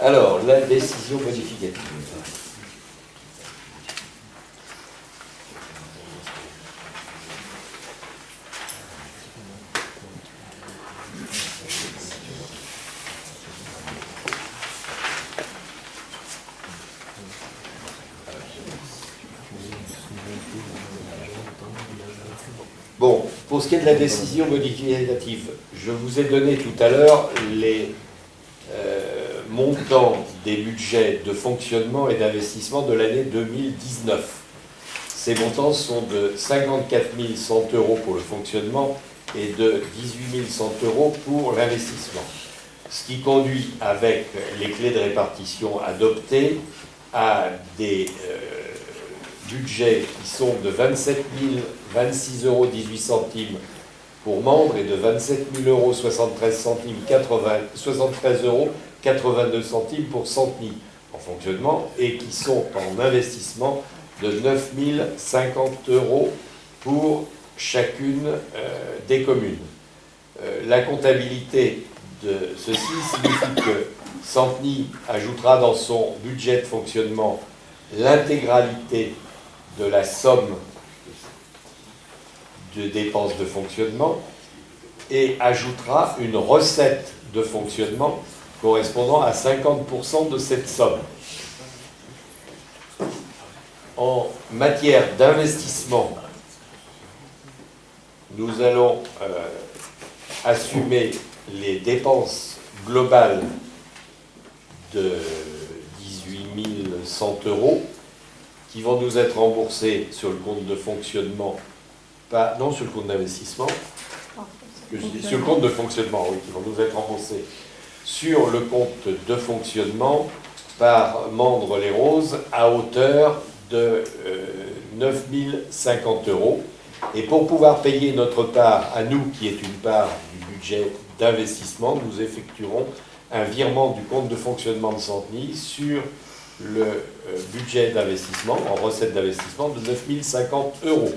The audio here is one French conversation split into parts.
Alors, la décision modificative. Bon, pour ce qui est de la décision modificative, je vous ai donné tout à l'heure les montants des budgets de fonctionnement et d'investissement de l'année 2019. Ces montants sont de 54 100 € pour le fonctionnement et de 18 100 € pour l'investissement. Ce qui conduit, avec les clés de répartition adoptées, à des budgets qui sont de 27 026 € 18 centimes pour Mandres et de 27 000 € 73 € 82 centimes pour Santeny en fonctionnement, et qui sont en investissement de 9 050 € pour chacune des communes. La comptabilité de ceci signifie que Santeny ajoutera dans son budget de fonctionnement l'intégralité de la somme de dépenses de fonctionnement et ajoutera une recette de fonctionnement correspondant à 50% de cette somme. En matière d'investissement, nous allons assumer les dépenses globales de 18 100 € qui vont nous être remboursées sur le compte de fonctionnement, non sur le compte d'investissement, sur le compte de fonctionnement, oui, qui vont nous être remboursées sur le compte de fonctionnement par Mandres-les-Roses à hauteur de 9 050 €. Et pour pouvoir payer notre part à nous, qui est une part du budget d'investissement, nous effectuerons un virement du compte de fonctionnement de Santeny sur le budget d'investissement, en recette d'investissement de 9 050 €.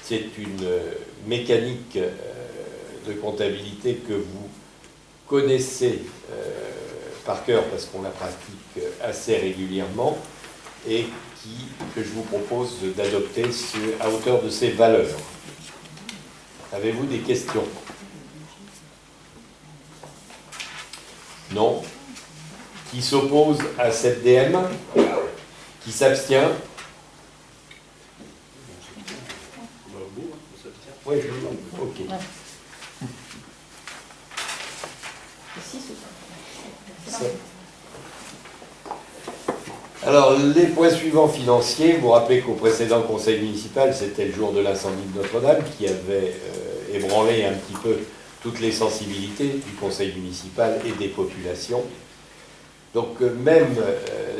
C'est une mécanique de comptabilité que vous connaissez par cœur parce qu'on la pratique assez régulièrement et que je vous propose d'adopter à hauteur de ces valeurs. Avez-vous des questions? Non? Qui s'oppose à cette DM? Qui s'abstient? Oui, ok. Alors, les points suivants financiers, vous vous rappelez qu'au précédent conseil municipal, c'était le jour de l'incendie de Notre-Dame qui avait ébranlé un petit peu toutes les sensibilités du conseil municipal et des populations. Donc, même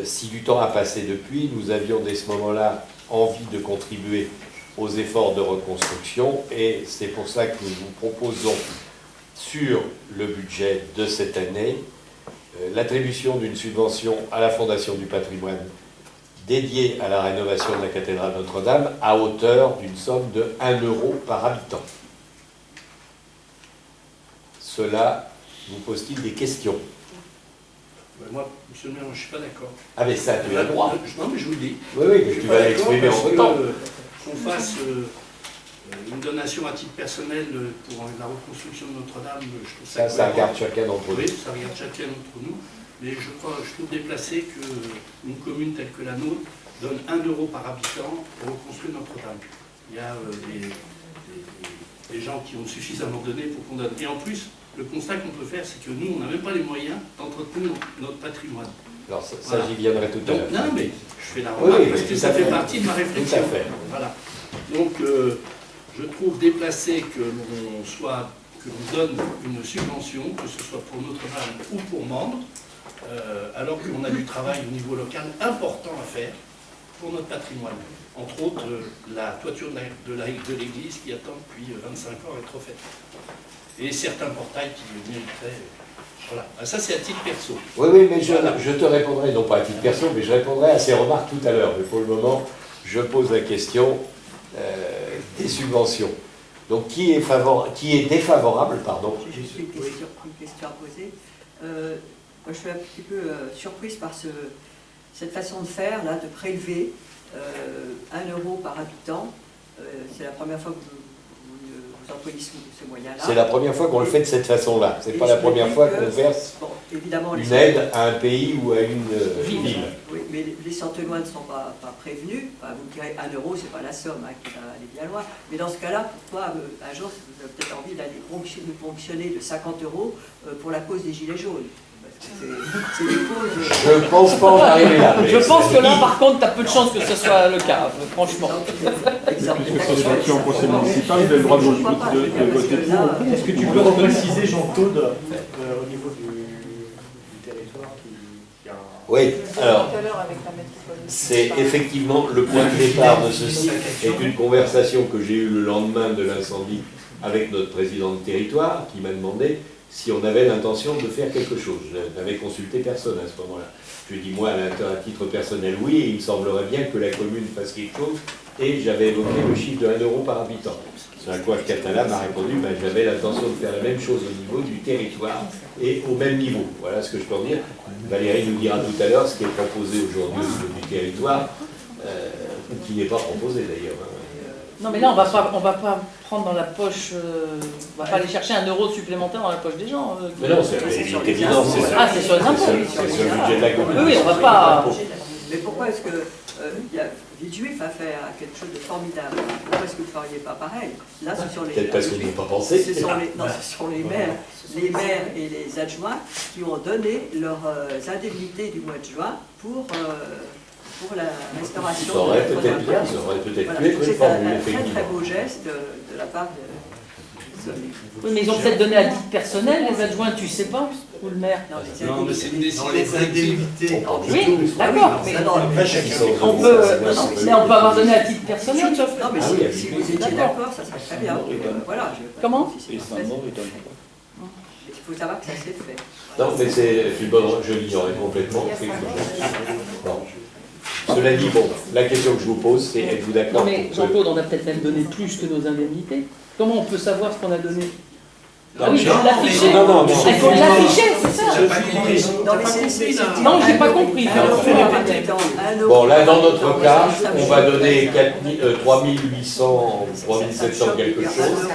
si du temps a passé depuis, nous avions dès ce moment-là envie de contribuer aux efforts de reconstruction, et c'est pour ça que nous vous proposons sur le budget de cette année l'attribution d'une subvention à la Fondation du patrimoine dédiée à la rénovation de la cathédrale Notre-Dame à hauteur d'une somme de 1 € par habitant. Cela vous pose-t-il des questions? Moi, monsieur le maire, je ne suis pas d'accord. Ah mais ça, tu as le droit. Non, mais je vous le dis. Oui, oui, mais tu vas l'exprimer en temps. Qu'on fasse une donation à titre personnel pour la reconstruction de Notre-Dame, je trouve ça... Ça regarde chacun d'entre nous. Oui, ça regarde chacun d'entre nous. Mais je trouve déplacé qu'une commune telle que la nôtre donne 1 € par habitant pour reconstruire Notre-Dame. Il y a des gens qui ont suffisamment donné pour qu'on donne. Et en plus, le constat qu'on peut faire, c'est que nous, on n'a même pas les moyens d'entretenir notre patrimoine. Alors ça voilà. J'y viendrai tout à l'heure. Non, mais je fais la remarque parce que ça fait partie de ma réflexion. Tout à fait. Voilà. Donc, je trouve déplacé que l'on donne une subvention, que ce soit pour Notre-Dame ou pour Mandres, alors qu'on a du travail au niveau local important à faire pour notre patrimoine. Entre autres, la toiture de l'église qui attend depuis 25 ans à être refaite. Et certains portails qui mériteraient... Voilà, ça c'est à titre perso. Oui, oui, mais je te répondrai, non pas à titre perso, mais je répondrai à ces remarques tout à l'heure. Mais pour le moment, je pose la question des subventions. Donc, qui est défavorable, pardon? J'ai juste une question à poser. Moi, je suis un petit peu surprise par cette façon de faire, là, de prélever 1 euro par habitant. C'est la première fois que vous employez ce moyen-là. C'est la première fois qu'on le fait de cette façon-là. C'est pas la première fois qu'on verse une aide à un pays ou à une ville. Oui, mais les Centenois ne sont pas prévenus. Enfin, vous me direz 1 euro, c'est pas la somme qui va aller bien loin. Mais dans ce cas-là, pourquoi un jour vous avez peut-être envie d'aller ponctionner de 50 euros pour la cause des Gilets jaunes? C'est des causes. Je pense pas en arriver là. Je pense que là, par contre, tu as peu de chances que ce soit le cas, franchement. Exemple. Sur les voitures en conseil municipal, vous avez le droit de voter pour. Est-ce que tu peux préciser, Jean-Claude, au niveau du territoire qui a... Oui, alors, c'est effectivement le point de départ de ceci est une conversation que j'ai eue le lendemain de l'incendie avec notre président de territoire qui m'a demandé si on avait l'intention de faire quelque chose. Je n'avais consulté personne à ce moment-là. Je lui ai dit, moi, à titre personnel, oui, et il me semblerait bien que la commune fasse quelque chose, et j'avais évoqué le chiffre de 1 euro par habitant. C'est à quoi Catala m'a répondu, ben, j'avais l'intention de faire la même chose au niveau du territoire, et au même niveau. Voilà ce que je peux en dire. Valérie nous dira tout à l'heure ce qui est proposé aujourd'hui au niveau du territoire, qui n'est pas proposé d'ailleurs. Non, mais là, on va pas prendre dans la poche, on va pas aller chercher 1 euro supplémentaire dans la poche des gens. Mais non, c'est évident, c'est ça. Ah, c'est sur les impôts. C'est sur le budget de la commune. Oui, on va pas. Mais pourquoi est-ce que Villejuif a fait quelque chose de formidable? Pourquoi est-ce que vous ne feriez pas pareil? Là, ce sont les. Peut-être parce qu'on n'y a pas pensé. Ce sont les maires et les adjoints qui ont donné leurs indemnités du mois de juin pour la restauration. Ça aurait peut-être bien, ça aurait peut-être pu être une C'est formule, un très effectivement. très beau geste de la part de. Oui, mais ils ont peut-être donné à titre personnel, les adjoints, tu sais pas, ou le maire. Non, mais c'est une décision les collective. indemnités. Oui, d'accord, mais on On peut avoir donné à titre personnel. Non, mais Ah oui, si vous étiez d'accord, ça serait très bien. Voilà. Comment? Il faut savoir que ça s'est fait. Non, mais c'est une bonne. Je l'ignorais complètement. Bon. Cela dit, bon, la question que je vous pose, c'est êtes-vous Non, d'accord mais pour que- Jean-Claude, on a peut-être même donné plus que nos indemnités. Comment on peut savoir ce qu'on a donné? Non, Ah oui, il faut l'afficher. Non, non, non. Il faut l'afficher, c'est ça. J'ai pas compris. Non, mais c'est Non, j'ai pas compris. Bon, là, dans notre cas, on va donner 3800, 3700 quelque chose.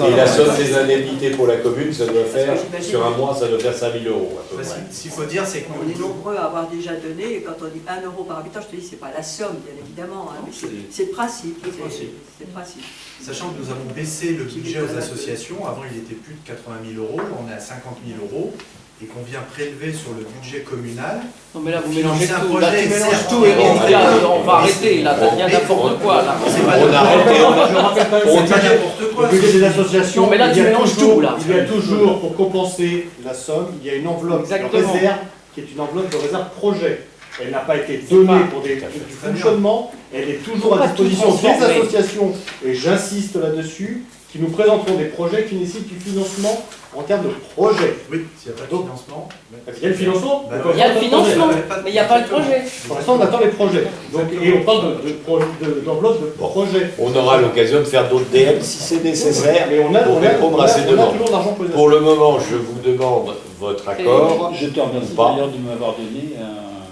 Et la somme des indemnités pour la commune, ça doit faire, sur un mois, ça doit faire 5000 euros à peu près. Ce qu'il faut dire, c'est que On est nombreux à avoir déjà donné, et quand on dit 1 euro par habitant, je te dis, c'est pas la somme, bien évidemment, hein, mais c'est le principe. C'est le principe. sachant que nous avons baissé le budget aux associations, avant il était plus de 80 000 euros, là on est à 50 000 euros, et qu'on vient prélever sur le budget communal. Non mais là vous Financer mélangez un tout, là projet, tu mélanges certes. tout et Bon, là, allez. on va arrêter, là ça devient n'importe quoi là. On a arrêté, Je rappelle quand même C'est pas n'importe quoi. le budget des associations. Non, mais là, il tu y a mélanges toujours- tout, là. Il y a toujours, pour compenser la somme, il y a une enveloppe Exactement. de réserve qui est une enveloppe de réserve projet. Elle n'a pas été donnée pour du fonctionnement, elle est toujours à disposition des associations, et j'insiste là-dessus, qui nous présenteront des projets qui nécessitent du financement en termes de projet. Oui, s'il n'y a pas de financement. Il y a le financement, Bah, Il y a le financement, mais il n'y a pas le projet. pour l'instant on attend les projets. Donc, et on parle d'enveloppe de projet. on aura l'occasion de faire d'autres DM si c'est nécessaire. Mais on a, pour répondre à ces demandes. toujours de l'argent pour les Pour le moment, je vous demande votre accord. Je te remercie Pas. d'ailleurs de m'avoir donné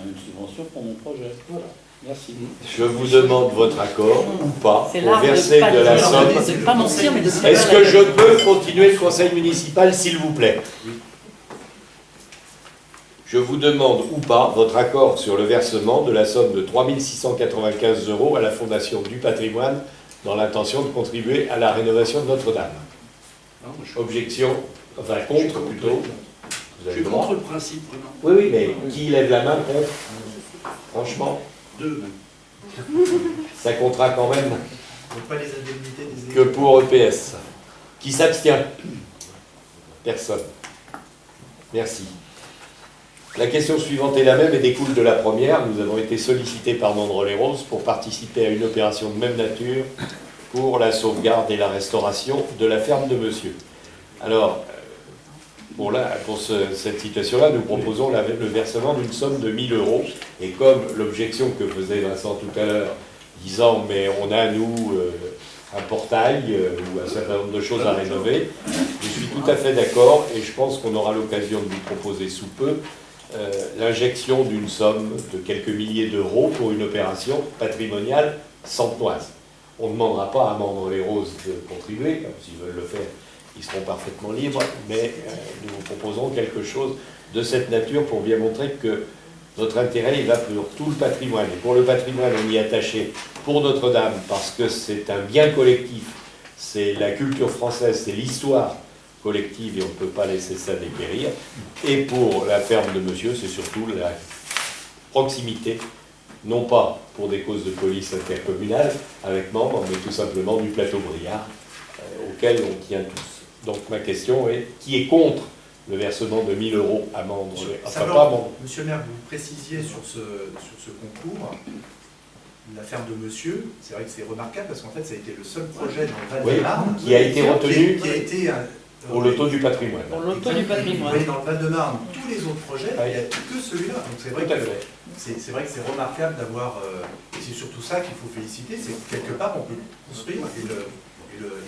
une subvention pour mon projet. Voilà. Merci. Je vous demande votre accord ou pas C'est pour l'art verser pas de la dire. somme. C'est pas mentir, mais de se Est-ce que je peux continuer le conseil municipal, s'il vous plaît? Je vous demande ou pas votre accord sur le versement de la somme de 3 695 € à la Fondation du patrimoine dans l'intention de contribuer à la rénovation de Notre-Dame. Non, moi, Objection, enfin contre plutôt. Vous je avez suis le droit. contre le principe, vraiment. Oui, oui, mais qui lève la main contre? Franchement, Deux. ça comptera quand même Donc pas les indemnités des que pour EPS. Qui s'abstient? Personne. Merci. La question suivante est la même et découle de la première. Nous avons été sollicités par Mandres-les-Roses pour participer à une opération de même nature pour la sauvegarde et la restauration de la ferme de Monsieur. Alors, cette situation-là, nous proposons le versement d'une somme de 1 000 €. Et comme l'objection que faisait Vincent tout à l'heure, disant mais on a nous un portail ou un certain nombre de choses à rénover, je suis tout à fait d'accord et je pense qu'on aura l'occasion de vous proposer sous peu l'injection d'une somme de quelques milliers d'euros pour une opération patrimoniale centenoise. On ne demandera pas à Mandres-les-Roses de contribuer, s'ils veulent le faire, ils seront parfaitement libres, mais nous vous proposons quelque chose de cette nature pour bien montrer que notre intérêt, il va pour tout le patrimoine. Et pour le patrimoine, on y est attaché pour Notre-Dame, parce que c'est un bien collectif, c'est la culture française, c'est l'histoire collective, et on ne peut pas laisser ça dépérir. Et pour la ferme de monsieur, c'est surtout la proximité, non pas pour des causes de police intercommunale avec Mandres, mais tout simplement du plateau Briard, auquel on tient tous. Donc ma question est, qui est contre le versement de 1 000 € à Mandres, enfin pas à Mandres. Monsieur le maire, vous précisiez sur ce concours, la ferme de monsieur, c'est vrai que c'est remarquable parce qu'en fait ça a été le seul projet dans le Val-de-Marne qui a été retenu qui a été au loto du patrimoine. Pour l'auto du patrimoine. Vous voyez, dans le Val-de-Marne, tous les autres projets, il n'y a que celui-là. Donc c'est vrai, c'est vrai que c'est remarquable d'avoir, et c'est surtout ça qu'il faut féliciter, c'est que quelque part on peut construire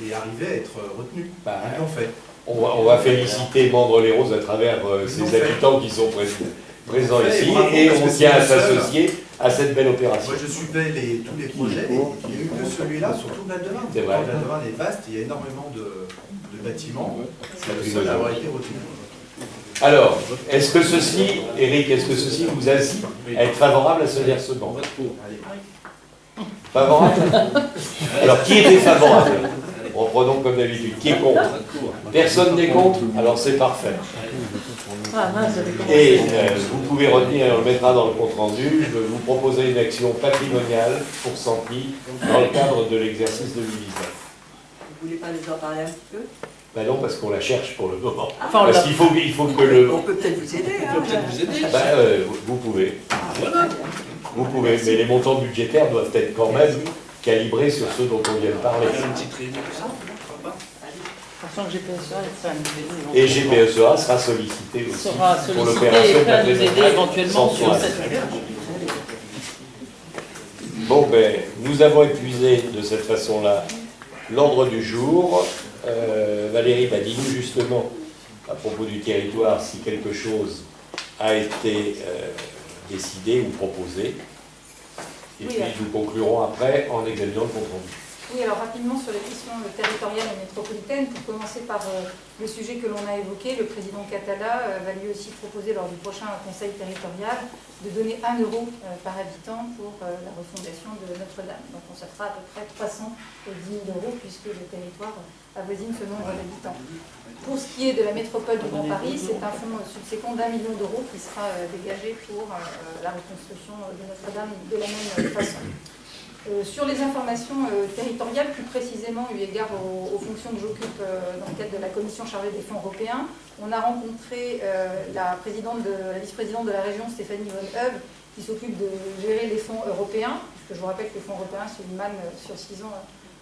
et arriver à être retenu. En fait. On va féliciter Mandres-les-Roses à travers ses habitants qui sont présents ici, et on tient à s'associer à cette belle opération. Moi je suivais tous les projets, et il n'y a eu que celui-là, surtout le Val-de-Marne. C'est vrai. Le Val-de-Marne est vaste, il y a énormément de bâtiments, c'est le seul à avoir été retenu. Alors, est-ce que ceci, Eric, est-ce que ceci vous incite à être favorable à ce versement? Favorable? Alors, qui est défavorable? Reprenons comme d'habitude. Qui est contre? Personne n'est contre? Alors c'est parfait. Ah, mince, Et vous pouvez retenir, on le mettra dans le compte-rendu, je vais vous proposer une action patrimoniale pour Santi dans le cadre de l'exercice 2019. Vous voulez pas nous en parler un petit peu? Ben non, parce qu'on la cherche pour le moment. Enfin, Parce qu'il faut que le... On peut peut-être vous aider. On peut peut-être vous aider. Vous pouvez. Voilà. Vous pouvez, mais les montants budgétaires doivent être quand même calibrés sur ceux dont on vient de parler. Faire une petite réunion, ça, pourquoi pas. Sachant que GPSA Et GPSA sera sollicité aussi sera pour sollicité l'opération et prêt à nous aider patrimoniale éventuellement sur centenoise. cette. Bon, ben, nous avons épuisé de cette façon-là l'ordre du jour. Valérie, dis-nous justement, à propos du territoire, si quelque chose a été décidé ou proposé. Et puis nous conclurons après en examinant le compte-rendu. Oui, alors rapidement sur les questions territoriales et métropolitaines, pour commencer par le sujet que l'on a évoqué, le président Catala va lui aussi proposer lors du prochain conseil territorial de donner 1 € par habitant pour la refondation de Notre-Dame. Donc on sera à peu près 310 000 € puisque le territoire avoisine ce nombre d'habitants. Pour ce qui est de la métropole du Grand Paris, c'est un fonds subséquent d'1 million d'euros qui sera dégagé pour la reconstruction de Notre-Dame de la même façon. Sur les informations territoriales, plus précisément eu égard aux fonctions que j'occupe dans le cadre de la commission chargée des fonds européens, on a rencontré la vice-présidente de la région, Stéphanie Von Heuve, qui s'occupe de gérer les fonds européens, puisque je vous rappelle que les fonds européens, c'est une manne sur 6 ans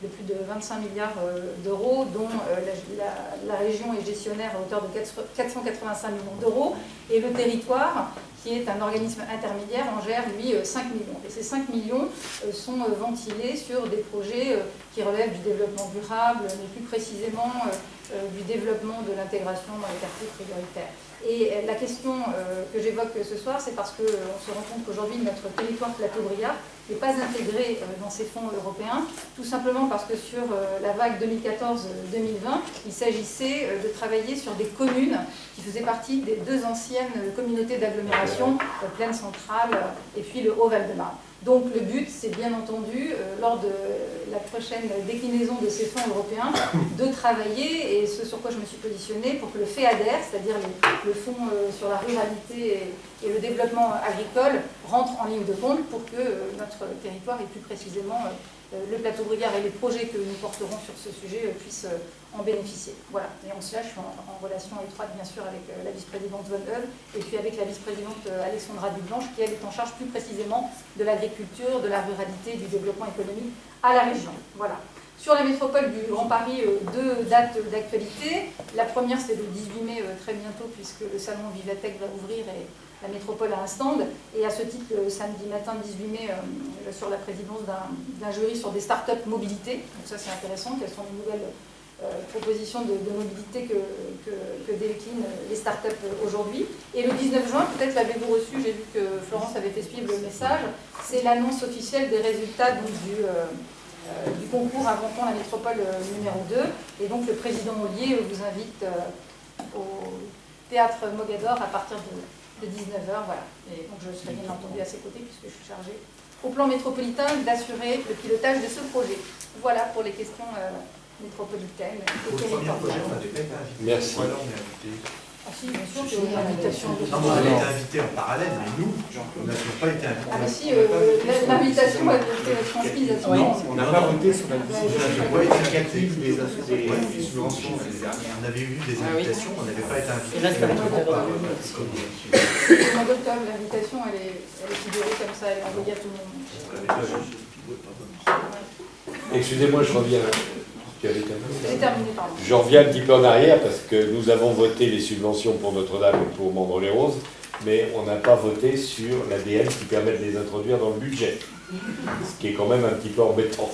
de plus de 25 milliards d'euros, dont la région est gestionnaire à hauteur de 485 millions d'euros, et le territoire, qui est un organisme intermédiaire, en gère, lui, 5 millions. Et ces 5 millions sont ventilés sur des projets qui relèvent du développement durable, mais plus précisément du développement de l'intégration dans les quartiers prioritaires. Et la question que j'évoque ce soir, c'est parce qu'on se rend compte qu'aujourd'hui, notre territoire plateau-briard n'est pas intégré dans ces fonds européens, tout simplement parce que sur la vague 2014-2020, il s'agissait de travailler sur des communes qui faisaient partie des 2 anciennes communautés d'agglomération, Plaine Centrale et puis le Haut-Val-de-Marne. Donc le but, c'est bien entendu, lors de la prochaine déclinaison de ces fonds européens, de travailler, et ce sur quoi je me suis positionnée, pour que le FEADER, c'est-à-dire le fonds sur la ruralité et le développement agricole, rentre en ligne de compte pour que notre territoire, et plus précisément le plateau Briard et les projets que nous porterons sur ce sujet puissent en bénéficier. Voilà. Et en cela, je suis en relation étroite, bien sûr, avec la vice-présidente Von Heuve et puis avec la vice-présidente Alexandra Dublanche, qui, elle, est en charge plus précisément de l'agriculture, de la ruralité, du développement économique à la région. Voilà. Sur la métropole du Grand Paris, 2 dates d'actualité. La première, c'est le 18 mai, très bientôt, puisque le salon Vivatech va ouvrir et la métropole a un stand. Et à ce titre, le samedi matin 18 mai, sur la présidence d'un jury sur des startups mobilité. Donc ça, c'est intéressant. Quelles sont les nouvelles propositions de mobilité que déclinent les startups aujourd'hui. Et le 19 juin, peut-être l'avez-vous reçu, j'ai vu que Florence avait fait suivre le message, c'est l'annonce officielle des résultats donc, du concours Inventons la métropole numéro 2. Et donc le président Ollier vous invite au théâtre Mogador à partir de 19h. Voilà. Et donc je serai bien entendu à ses côtés puisque je suis chargée au plan métropolitain d'assurer le pilotage de ce projet. Voilà pour les questions métropolitaines. Pour le premier projet, on n'avait pas été invité. Merci. Pourquoi là, on est invité? Ah si, bien sûr, qu'il y a une invitation. Non, on avait été invité en parallèle, mais nous, on n'a toujours pas été invités. Ah mais si, l'invitation a été transmise à tout le monde. On n'a pas voté sur la décision Ouais, indicative des subventions l'année dernière. on avait eu des invitations, on n'avait pas été invités. Il reste avec le par- Au mois d'octobre, l'invitation, elle est figurée comme ça, elle est envoyée à tout le monde. On l'avait pas vu. Excusez-moi, je reviens. Tu avais J'ai terminé, pardon. Je reviens un petit peu en arrière parce que nous avons voté les subventions pour Notre-Dame et pour Mandre-les-Roses, mais on n'a pas voté sur l'ADN qui permet de les introduire dans le budget, ce qui est quand même un petit peu embêtant.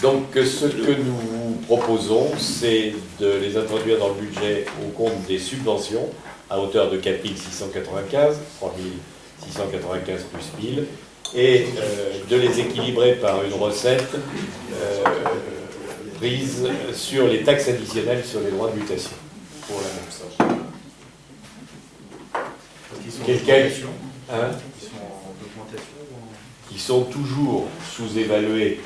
Donc ce que nous vous proposons, c'est de les introduire dans le budget au compte des subventions à hauteur de 4 695, 3 695 plus 1000, et de les équilibrer par une recette prise sur les taxes additionnelles sur les droits de mutation pour la même somme. Quelqu'un Ils sont en augmentation ou en... qui sont toujours sous-évalués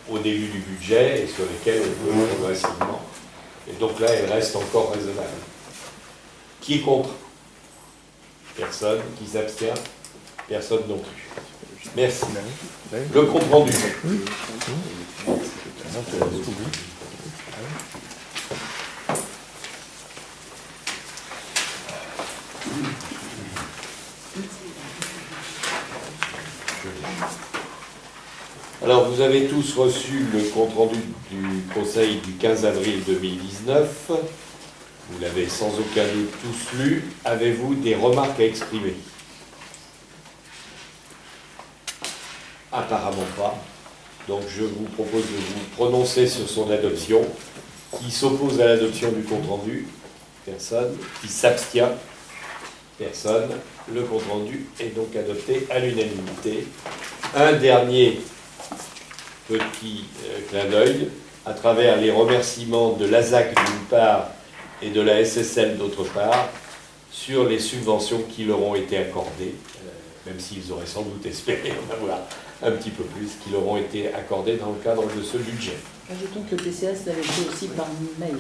au début du budget et sur lesquels on peut progressivement. Et donc là, elle reste encore raisonnable. Qui est contre? Personne. Qui s'abstient? Personne non plus. Merci. Le compte rendu. Alors, vous avez tous reçu le compte-rendu du Conseil du 15 avril 2019. Vous l'avez sans aucun doute tous lu. Avez-vous des remarques à exprimer? Apparemment pas. Donc, je vous propose de vous prononcer sur son adoption. Qui s'oppose à l'adoption du compte-rendu? Personne. Qui s'abstient? Personne. Le compte-rendu est donc adopté à l'unanimité. Un dernier petit clin d'œil, à travers les remerciements de l'ASAC d'une part et de la SSL d'autre part, sur les subventions qui leur ont été accordées, même s'ils auraient sans doute espéré en avoir un petit peu plus, qui leur ont été accordées dans le cadre de ce budget. Ajoutons que le TCS l'avait fait aussi par mail.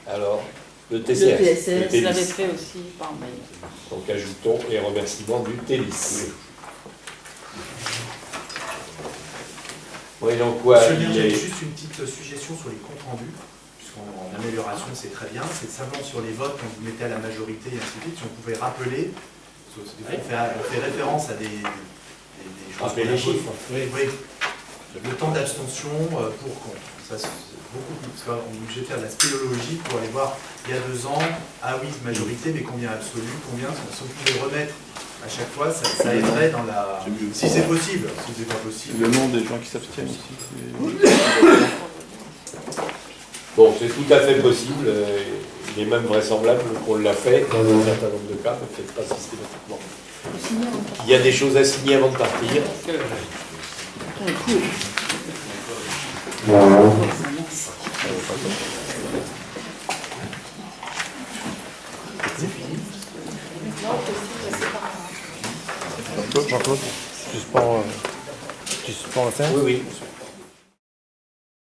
Alors, le Le TCS, TCS l'avait fait aussi par mail. Donc ajoutons les remerciements du TELIS. Oui, donc quoi Monsieur le maire, il j'avais est... juste une petite suggestion sur les comptes rendus, puisqu'en amélioration c'est très bien, c'est simplement sur les votes, quand vous mettez à la majorité et ainsi de suite, si on pouvait rappeler, parce que des fois, on fait référence à des choses. Rappeler les chiffres. Oui, oui. Le temps d'abstention pour contre. Ça, c'est beaucoup plus. Parce qu'on est obligé de faire de la spéléologie pour aller voir, il y a 2 ans, ah oui, majorité, mais combien absolu, combien, si on pouvait remettre à chaque fois, ça aiderait dans la... Si c'est possible, si c'est pas possible. Le nom des gens qui s'abstiennent aussi. Bon, c'est tout à fait possible. Il est même vraisemblable qu'on l'a fait dans un certain nombre de cas, mais peut-être pas systématiquement. Il y a des choses à signer avant de partir. Jean-Claude, tu suspends la scène? Oui, oui.